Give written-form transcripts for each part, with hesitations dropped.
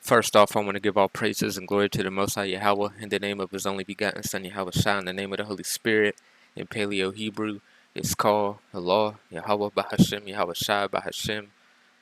First off, I want to give all praises and glory to the Most High Yahawah in the name of His only begotten Son YAHAWASHI in the name of the Holy Spirit. In Paleo Hebrew, it's called Allah, Yahawah, Bahashem, Yahawashai, Bahashem,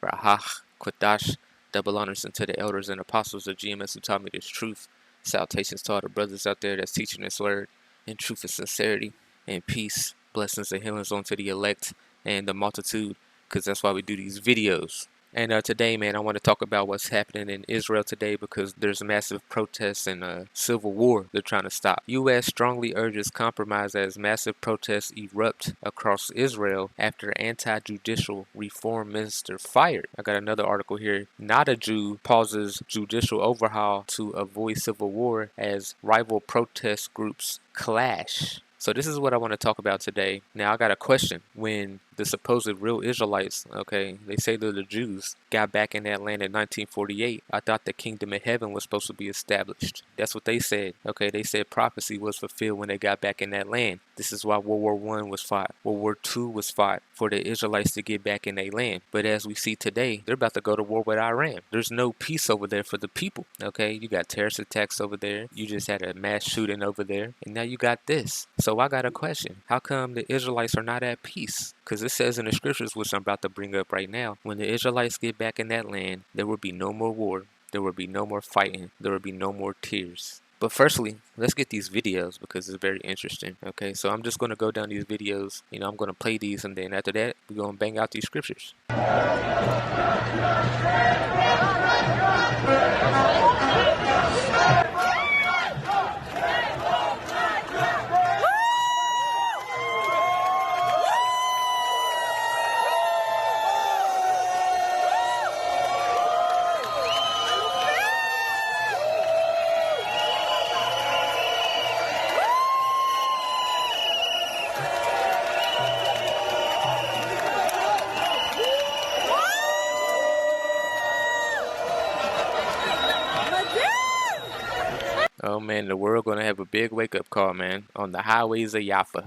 Rahach, Kodash. Double honors unto the elders and apostles of GMS who taught me this truth. Salutations to all the brothers out there that's teaching this word in truth and sincerity and peace. Blessings and healings unto the elect and the multitude, because that's why we do these videos. And today, man, I want to talk about what's happening in Israel today, because there's massive protests and a civil war they're trying to stop. U.S. strongly urges compromise as massive protests erupt across Israel after anti-judicial reform minister fired. I got another article here. Not a Jew pauses judicial overhaul to avoid civil war as rival protest groups clash. So this is what I want to talk about today. Now I got a question. When the supposed real Israelites, okay, they say they're the Jews, got back in that land in 1948, I thought the kingdom of heaven was supposed to be established. That's what they said. Okay, they said prophecy was fulfilled when they got back in that land. This is why World War I was fought. World War II was fought for the Israelites to get back in their land. But as we see today, they're about to go to war with Iran. There's no peace over there for the people. Okay, you got terrorist attacks over there. You just had a mass shooting over there. And now you got this. So I got a question. How come the Israelites are not at peace? Because it says in the scriptures, which I'm about to bring up right now, when the Israelites get back in that land, there will be no more war. There will be no more fighting. There will be no more tears. But firstly, let's get these videos because it's very interesting. Okay, so I'm just going to go down these videos. You know, I'm going to play these, and then after that, we're going to bang out these scriptures. Oh man, the world gonna have a big wake-up call, man, on the highways of Jaffa.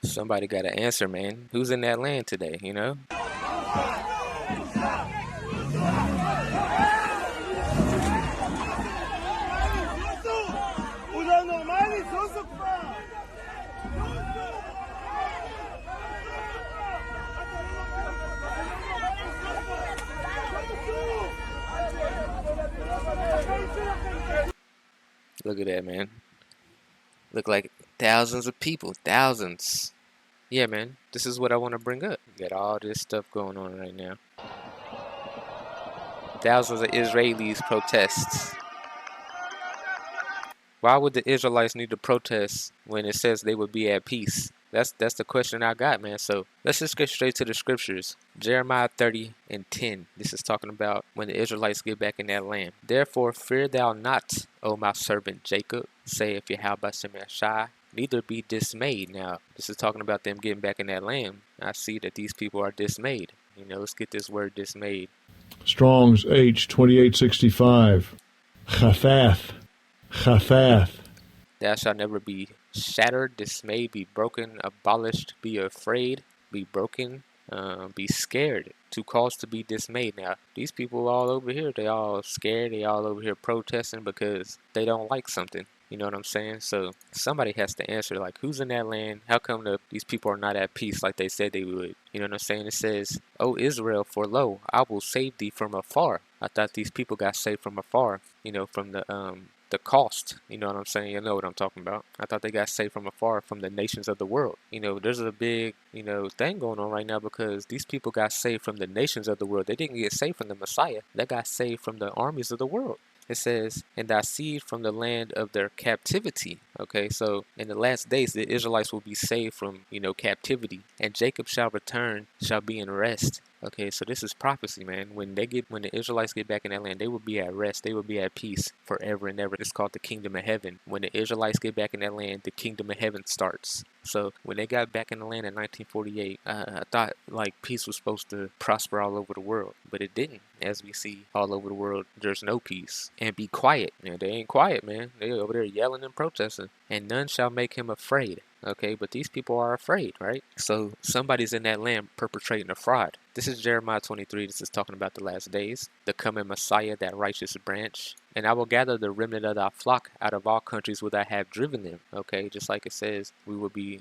Somebody got to answer, man. Who's in that land today, you know? Look at that, man. Look like thousands of people. Thousands. Yeah, man. This is what I want to bring up. Got all this stuff going on right now. Thousands of Israelis protests. Why would the Israelites need to protest when it says they would be at peace? That's the question I got, man. So let's just get straight to the scriptures. Jeremiah 30:10. This is talking about when the Israelites get back in that land. Therefore fear thou not, O my servant Jacob, saith YAHAWASHI, neither be dismayed. Now, this is talking about them getting back in that land. I see that these people are dismayed. You know, let's get this word dismayed. Strong's H 2865. Chaphath. Chaphath. Thou shalt never be shattered, dismayed, be broken, abolished, be afraid, be broken, be scared, to cause to be dismayed. Now, these people all over here, they all scared, they all over here protesting because they don't like something. You know what I'm saying? So somebody has to answer, like, who's in that land? How come these people are not at peace like they said they would? You know what I'm saying? It says, O Israel, for lo, I will save thee from afar. I thought these people got saved from afar, you know, from the cost. You know what I'm saying? You know what I'm talking about. I thought they got saved from afar from the nations of the world. You know, there's a big, you know, thing going on right now because these people got saved from the nations of the world. They didn't get saved from the Messiah. They got saved from the armies of the world. It says, and thy seed from the land of their captivity. Okay, so in the last days, the Israelites will be saved from, captivity, and Jacob shall return, shall be in rest. Okay, so this is prophecy, man. When the Israelites get back in that land, they will be at rest. They will be at peace forever and ever. It's called the kingdom of heaven. When the Israelites get back in that land, the kingdom of heaven starts. So when they got back in the land in 1948, I thought like peace was supposed to prosper all over the world, but it didn't. As we see all over the world, there's no peace. And be quiet. They ain't quiet, man. They over there yelling and protesting. And none shall make him afraid. Okay, but these people are afraid, right? So somebody's in that land perpetrating a fraud. This is Jeremiah 23. This is talking about the last days, the coming Messiah, that righteous branch. And I will gather the remnant of thy flock out of all countries where I have driven them. Okay, just like it says, we will be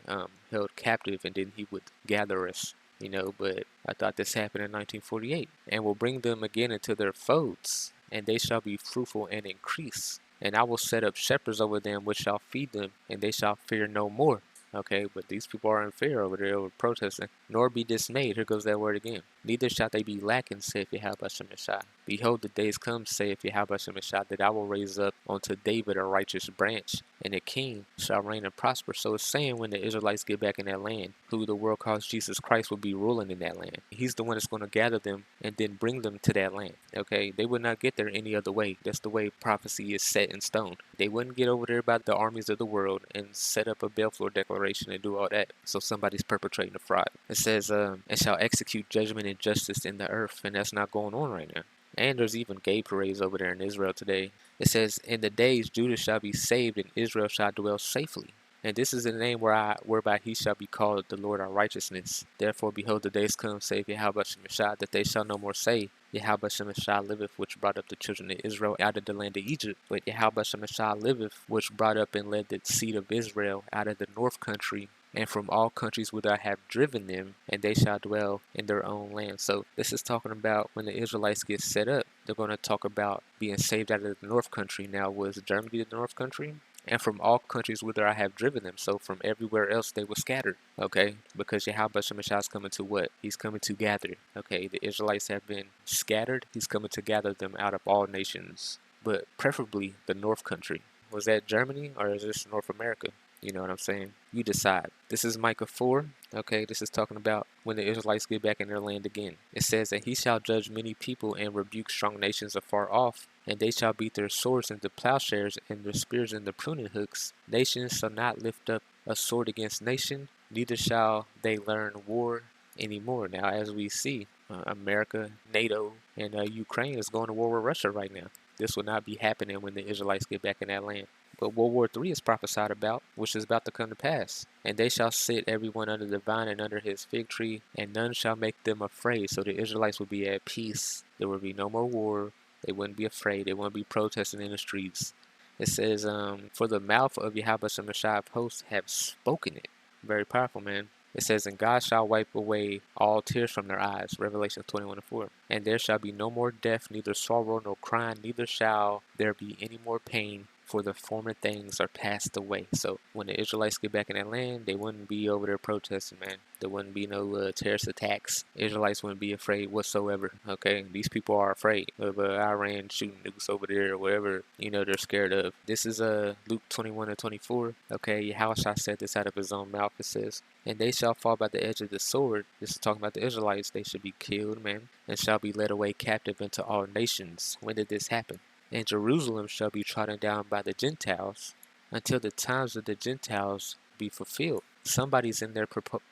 held captive, and then he would gather us. But I thought this happened in 1948. And will bring them again into their folds, and they shall be fruitful and increase. And I will set up shepherds over them which shall feed them, and they shall fear no more. Okay, but these people are in fear over there, over protesting. Nor be dismayed. Here goes that word again. Neither shall they be lacking, saith YAHAWASHI. Behold, the days come, saith YAHAWASHI, that I will raise up unto David a righteous branch, and a king shall reign and prosper. So it's saying when the Israelites get back in that land, who the world calls Jesus Christ will be ruling in that land. He's the one that's going to gather them and then bring them to that land. Okay, they would not get there any other way. That's the way prophecy is set in stone. They wouldn't get over there by the armies of the world and set up a Balfour Declaration and do all that. So somebody's perpetrating a fraud. It says, and shall execute judgment and justice in the earth, and that's not going on right now. And there's even gay parades over there in Israel today. It says, in the days Judah shall be saved, and Israel shall dwell safely. And this is the name whereby he shall be called the Lord our righteousness. Therefore, behold, the days come, saith YAHAWASHI, that they shall no more say, YAHAWASHI liveth, which brought up the children of Israel out of the land of Egypt. But YAHAWASHI liveth, which brought up and led the seed of Israel out of the north country, and from all countries whither I have driven them, and they shall dwell in their own land. So this is talking about when the Israelites get set up, they're going to talk about being saved out of the north country. Now, was Germany the north country? And from all countries whither I have driven them. So from everywhere else they were scattered. Okay, because YAHAWASHI is coming to what? He's coming to gather. Okay, the Israelites have been scattered. He's coming to gather them out of all nations, but preferably the north country. Was that Germany or is this North America? You know what I'm saying? You decide. This is Micah 4. Okay, this is talking about when the Israelites get back in their land again. It says that he shall judge many people and rebuke strong nations afar off, and they shall beat their swords into plowshares and their spears into pruning hooks. Nations shall not lift up a sword against nation, neither shall they learn war anymore. Now, as we see, America, NATO, and Ukraine is going to war with Russia right now. This will not be happening when the Israelites get back in that land. But World War III is prophesied about, which is about to come to pass. And they shall sit everyone under the vine and under his fig tree, and none shall make them afraid. So the Israelites will be at peace. There will be no more war. They wouldn't be afraid. They wouldn't be protesting in the streets. It says, for the mouth of YAHAWASHI of hosts have spoken it. Very powerful, man. It says, and God shall wipe away all tears from their eyes. Revelation 21:4. And there shall be no more death, neither sorrow nor crying, neither shall there be any more pain, for the former things are passed away. So when the Israelites get back in that land, they wouldn't be over there protesting, man. There wouldn't be no terrorist attacks. Israelites wouldn't be afraid whatsoever. Okay, these people are afraid of Iran shooting nukes over there or whatever they're scared of. This is Luke 21:24. Okay, YAHAWASHI said this out of his own mouth. It says, and they shall fall by the edge of the sword. This is talking about the Israelites. They should be killed, man, and shall be led away captive into all nations. When did this happen? And Jerusalem shall be trodden down by the Gentiles until the times of the Gentiles be fulfilled. Somebody's in there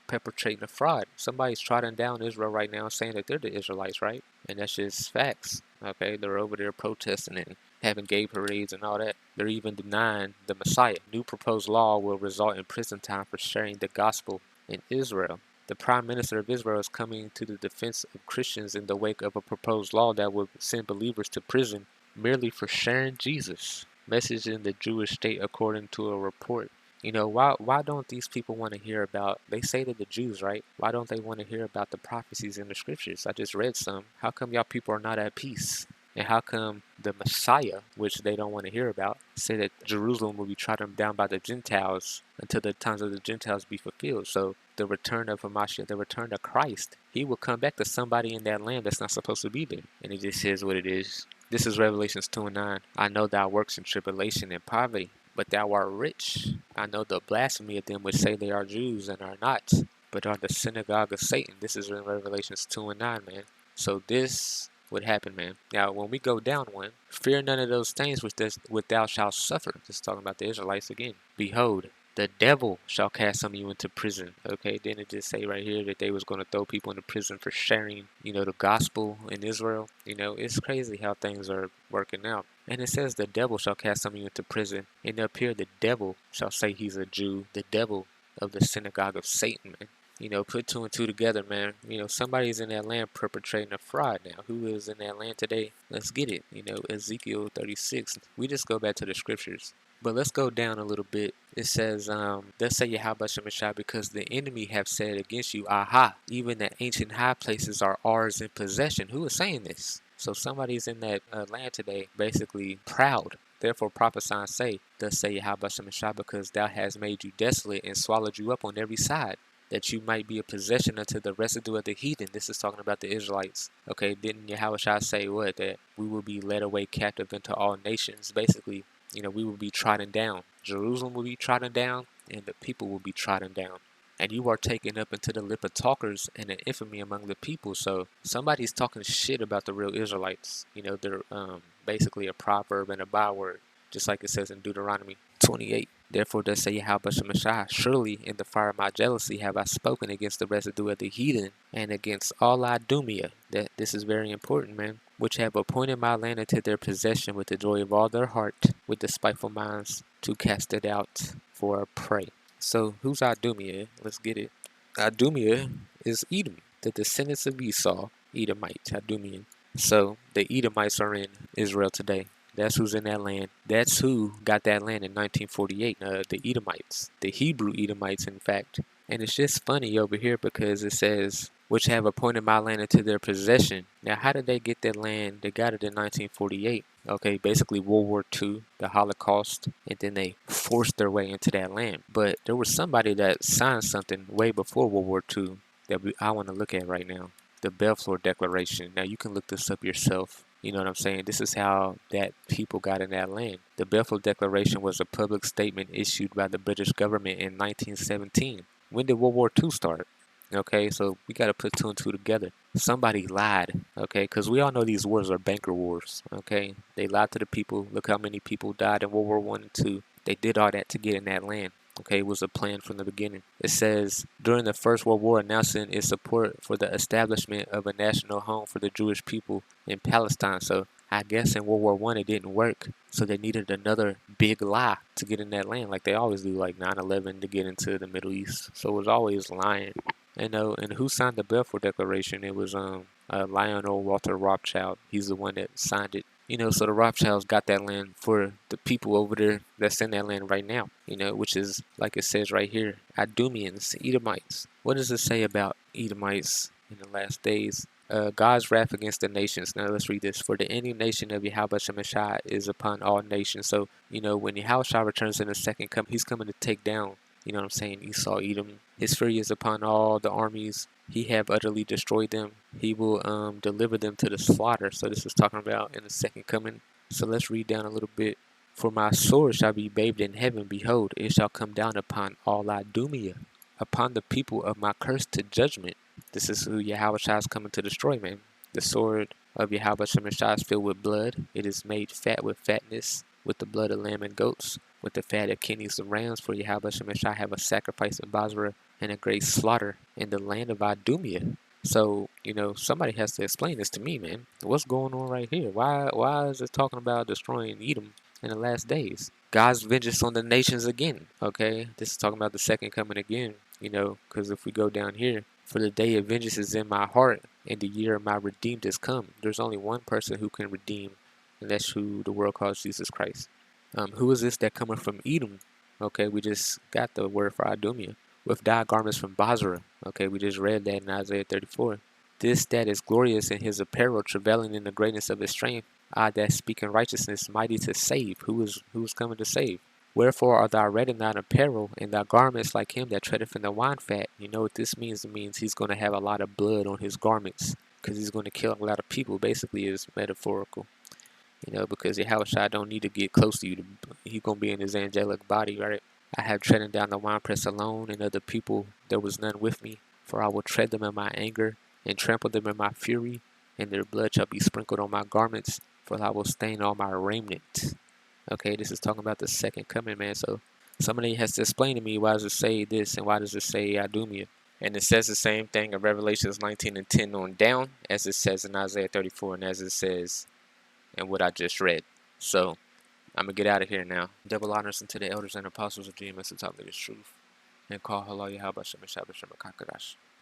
perpetrating a fraud. Somebody's trotting down Israel right now saying that they're the Israelites, right? And that's just facts. Okay, they're over there protesting and having gay parades and all that. They're even denying the Messiah. New proposed law will result in prison time for sharing the gospel in Israel. The Prime Minister of Israel is coming to the defense of Christians in the wake of a proposed law that would send believers to prison merely for sharing Jesus' message in the Jewish state, according to a report. Why don't these people want to hear about, they say that the Jews, right? Why don't they want to hear about the prophecies in the scriptures? I just read some. How come y'all people are not at peace? And how come the Messiah, which they don't want to hear about, say that Jerusalem will be trodden down by the Gentiles until the times of the Gentiles be fulfilled? So the return of Hamashiach, the return of Christ, he will come back to somebody in that land that's not supposed to be there. And it just is what it is. This is Revelations 2:9. I know thy works in tribulation and poverty, but thou art rich. I know the blasphemy of them which say they are Jews and are not, but are the synagogue of Satan. This is in Revelations 2 and 9, man. So this would happen, man. Now, when we go down one, fear none of those things which thou shalt suffer. Just talking about the Israelites again. Behold, the devil shall cast some of you into prison. Okay, didn't it just say right here that they was going to throw people into prison for sharing, the gospel in Israel? It's crazy how things are working out. And it says the devil shall cast some of you into prison. And up here, the devil shall say he's a Jew, the devil of the synagogue of Satan, man. Put two and two together, man. Somebody's in that land perpetrating a fraud now. Who is in that land today? Let's get it. Ezekiel 36. We just go back to the scriptures. But let's go down a little bit. It says, thus say YAHAWASHI, because the enemy have said against you, aha, even the ancient high places are ours in possession. Who is saying this? So somebody's in that land today, basically proud. Therefore prophesy and say, thus say YAHAWASHI, because thou hast made you desolate and swallowed you up on every side, that you might be a possession unto the residue of the heathen. This is talking about the Israelites. Okay, didn't Yahawashi say what? That we will be led away captive into all nations. Basically, we will be trodden down. Jerusalem will be trodden down, and the people will be trodden down. And you are taken up into the lip of talkers and an infamy among the people. So somebody's talking shit about the real Israelites. They're basically a proverb and a byword, just like it says in Deuteronomy 28. Therefore does say YAHAWASHI, surely in the fire of my jealousy have I spoken against the residue of the heathen, and against all Idumea. That this is very important, man. Which have appointed my land into their possession with the joy of all their heart, with the spiteful minds, to cast it out for a prey. So who's Idumea? Let's get it. Idumea is Edom, the descendants of Esau, Edomites, Idumean. So the Edomites are in Israel today. That's who's in that land. That's who got that land in 1948, the Edomites, the Hebrew Edomites, in fact. And it's just funny over here because it says, which have appointed my land into their possession. Now, how did they get that land? They got it in 1948. Okay, basically World War II, the Holocaust, and then they forced their way into that land. But there was somebody that signed something way before World War II that I want to look at right now. The Balfour Declaration. Now, you can look this up yourself. You know what I'm saying? This is how that people got in that land. The Balfour Declaration was a public statement issued by the British government in 1917. When did World War II start? Okay, so we got to put two and two together. Somebody lied, okay, because we all know these wars are banker wars, okay? They lied to the people. Look how many people died in World War I and II. They did all that to get in that land. Okay, it was a plan from the beginning. It says, during the First World War, announcing its support for the establishment of a national home for the Jewish people in Palestine. So I guess in World War One it didn't work. So they needed another big lie to get in that land, like they always do, like 9/11 to get into the Middle East. So it was always lying. And who signed the Balfour Declaration? It was Lionel Walter Rothschild. He's the one that signed it. So the Rothschilds got that land for the people over there that's in that land right now, which is, like it says right here, Idumeans, Edomites. What does it say about Edomites in the last days? God's wrath against the nations. Now let's read this. For the indignation of YAHAWASHI is upon all nations. So, when YAHAWASHI returns in the second coming, he's coming to take down, Esau, Edom. His fury is upon all the armies. He have utterly destroyed them. He will deliver them to the slaughter. So this is talking about in the second coming. So let's read down a little bit. For my sword shall be bathed in heaven. Behold, it shall come down upon all Idumea, upon the people of my curse to judgment. This is who YAHAWASHI is coming to destroy, man. The sword of YAHAWASHI is filled with blood. It is made fat with fatness, with the blood of lamb and goats, with the fat of kidneys and rams. For YAHAWASHI have a sacrifice in Basra and a great slaughter in the land of Idumea. So, somebody has to explain this to me, man. What's going on right here? Why is it talking about destroying Edom in the last days? God's vengeance on the nations again, okay? This is talking about the second coming again, because if we go down here, for the day of vengeance is in my heart, and the year of my redeemed is come. There's only one person who can redeem, and that's who the world calls Jesus Christ. Who is this that cometh from Edom? Okay, we just got the word for Idumea. With dyed garments from Basra. Okay, we just read that in Isaiah 34. This that is glorious in his apparel, travailing in the greatness of his strength. I that speak in righteousness, mighty to save. Who is coming to save? Wherefore art thou red in thine apparel, and thy garments like him that treadeth in the wine fat. You know what this means? It means he's going to have a lot of blood on his garments, because he's going to kill a lot of people. Basically, is metaphorical. because Yahawashi don't need to get close to you. He gonna be in his angelic body, right? I have treading down the winepress alone, and other people there was none with me. For I will tread them in my anger, and trample them in my fury, and their blood shall be sprinkled on my garments, for I will stain all my raiment. Okay, this is talking about the second coming, man. So somebody has to explain to me, why does it say this, and why does it say Adumia? And it says the same thing in Revelations 19 and 10 on down, as it says in Isaiah 34, and as it says in what I just read. So I'm going to get out of here now. Double honors unto the elders and apostles of GMS who taught me this truth. And call Holy Yahawah Shem Shabbat Shem Kakadash.